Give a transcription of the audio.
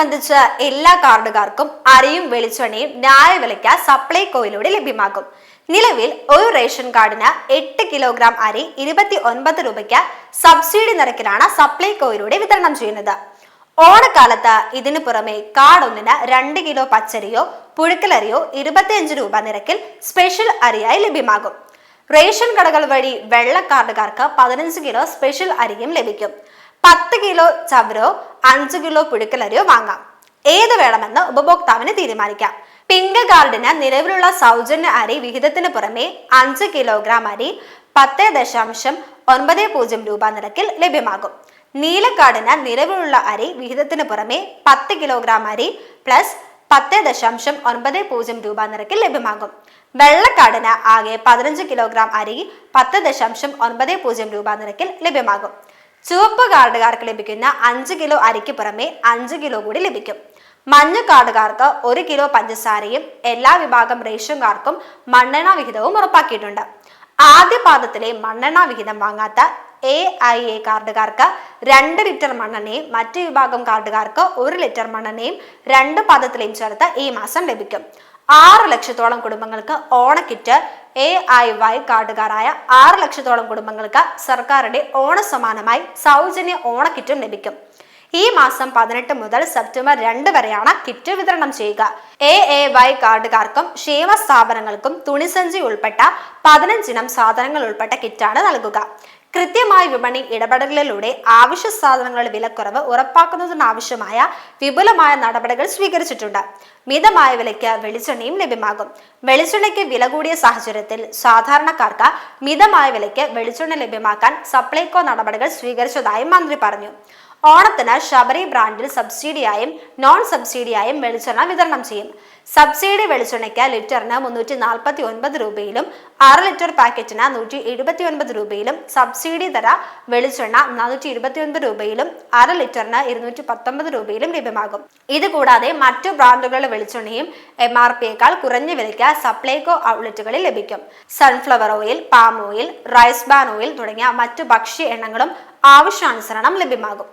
ഓണത്തോടനുബന്ധിച്ച് എല്ലാ കാർഡുകാർക്കും അരിയും വെളിച്ചെണ്ണയും ന്യായവിലയ്ക്ക് സപ്ലൈകോയിലൂടെ ലഭ്യമാകും. നിലവിൽ ഒരു റേഷൻ കാർഡിന് 8 കിലോഗ്രാം അരി 29 രൂപയ്ക്ക് സബ്സിഡി നിരക്കിലാണ് സപ്ലൈകോയിലൂടെ വിതരണം ചെയ്യുന്നത്. ഓണക്കാലത്ത് ഇതിനു പുറമെ കാർഡ് ഒന്നിന് 2 കിലോ പച്ചരിയോ പുഴുക്കലരിയോ 25 രൂപ നിരക്കിൽ സ്പെഷ്യൽ അരിയായി ലഭ്യമാകും. റേഷൻ കടകൾ വഴി വെള്ള കാർഡുകാർക്ക് 15 കിലോ സ്പെഷ്യൽ അരിയും ലഭിക്കും. 10 കിലോ ചവരോ 5 കിലോ പുഴുക്കലരിയോ വാങ്ങാം. ഏത് വേണമെന്ന് ഉപഭോക്താവിന് തീരുമാനിക്കാം. പിങ്ക് കാർഡിന് നിലവിലുള്ള സൗജന്യ അരി വിഹിതത്തിന് പുറമെ 5 കിലോഗ്രാം അരി 10.90 രൂപ നിരക്കിൽ ലഭ്യമാകും. നീല കാർഡിന് നിലവിലുള്ള അരി വിഹിതത്തിന് പുറമെ 10 കിലോഗ്രാം അരി പ്ലസ് 10.90 രൂപ നിരക്കിൽ ലഭ്യമാകും. വെള്ളക്കാർഡിന് ആകെ 15 കിലോഗ്രാം അരി 10.90 രൂപ നിരക്കിൽ ലഭ്യമാകും. ചുവപ്പ് കാർഡുകാർക്ക് ലഭിക്കുന്ന 5 കിലോ അരിക്ക് പുറമെ 5 കിലോ കൂടി ലഭിക്കും. മഞ്ഞ കാർഡുകാർക്ക് 1 കിലോ പഞ്ചസാരയും എല്ലാ വിഭാഗം റേഷൻകാർക്കും മണ്ണെണ്ണ വിഹിതവും ഉറപ്പാക്കിയിട്ടുണ്ട്. ആദ്യ പാദത്തിലെ മണ്ണെണ്ണ വിഹിതം വാങ്ങാത്ത AIA കാർഡുകാർക്ക് 2 ലിറ്റർ മണ്ണെണ്ണയും മറ്റു വിഭാഗം കാർഡുകാർക്ക് 1 ലിറ്റർ മണ്ണെണ്ണയും 2 പാദത്തിലെയും ചേർത്ത് ഈ മാസം ലഭിക്കും. 6 ലക്ഷത്തോളം കുടുംബങ്ങൾക്ക് ഓണക്കിറ്റ് AIY കാർഡുകാരായ 6 ലക്ഷത്തോളം കുടുംബങ്ങൾക്ക് സർക്കാരിന്റെ ഓണസമ്മാനമായി സൗജന്യ ഓണക്കിറ്റും ലഭിക്കും. ഈ മാസം 18 മുതൽ സെപ്റ്റംബർ 2 വരെയാണ് കിറ്റ് വിതരണം ചെയ്യുക. AAY കാർഡുകാർക്കും ക്ഷേമ സ്ഥാപനങ്ങൾക്കും തുണിസഞ്ചി ഉൾപ്പെട്ട 15 ഇനം സാധനങ്ങൾ ഉൾപ്പെട്ട കിറ്റാണ് നൽകുക. കൃത്യമായ വിപണി ഇടപെടലുകളിലൂടെ ആവശ്യ സാധനങ്ങളുടെ വിലക്കുറവ് ഉറപ്പാക്കുന്നതിനാവശ്യമായ വിപുലമായ നടപടികൾ സ്വീകരിച്ചിട്ടുണ്ട്. മിതമായ വിലയ്ക്ക് വെളിച്ചെണ്ണയും ലഭ്യമാകും. വെളിച്ചെണ്ണയ്ക്ക് വില കൂടിയ സാഹചര്യത്തിൽ സാധാരണക്കാർക്ക് മിതമായ വിലയ്ക്ക് വെളിച്ചെണ്ണ ലഭ്യമാക്കാൻ സപ്ലൈകോ നടപടികൾ സ്വീകരിച്ചതായും മന്ത്രി പറഞ്ഞു. ഓണത്തിന് ശബരി ബ്രാൻഡിൽ സബ്സിഡിയായും നോൺ സബ്സിഡിയായും വെളിച്ചെണ്ണ വിതരണം ചെയ്യും. സബ്സിഡി വെളിച്ചെണ്ണയ്ക്ക് ലിറ്ററിന് 349 രൂപയിലും 6 ലിറ്റർ പാക്കറ്റിന് 179 രൂപയിലും, സബ്സിഡി തര വെളിച്ചെണ്ണ 429 രൂപയിലും 1/2 ലിറ്ററിന് 219 രൂപയിലും ലഭ്യമാകും. ഇതുകൂടാതെ മറ്റു ബ്രാൻഡുകളുടെ വെളിച്ചെണ്ണയും MRPയേക്കാൾ കുറഞ്ഞ വിലയ്ക്ക് സപ്ലൈകോ ഔട്ട്ലെറ്റുകളിൽ ലഭിക്കും. Sunflower oil, palm oil, rice bran oil തുടങ്ങിയ മറ്റു ഭക്ഷ്യ എണ്ണകളും ആവശ്യാനുസരണം ലഭ്യമാകും.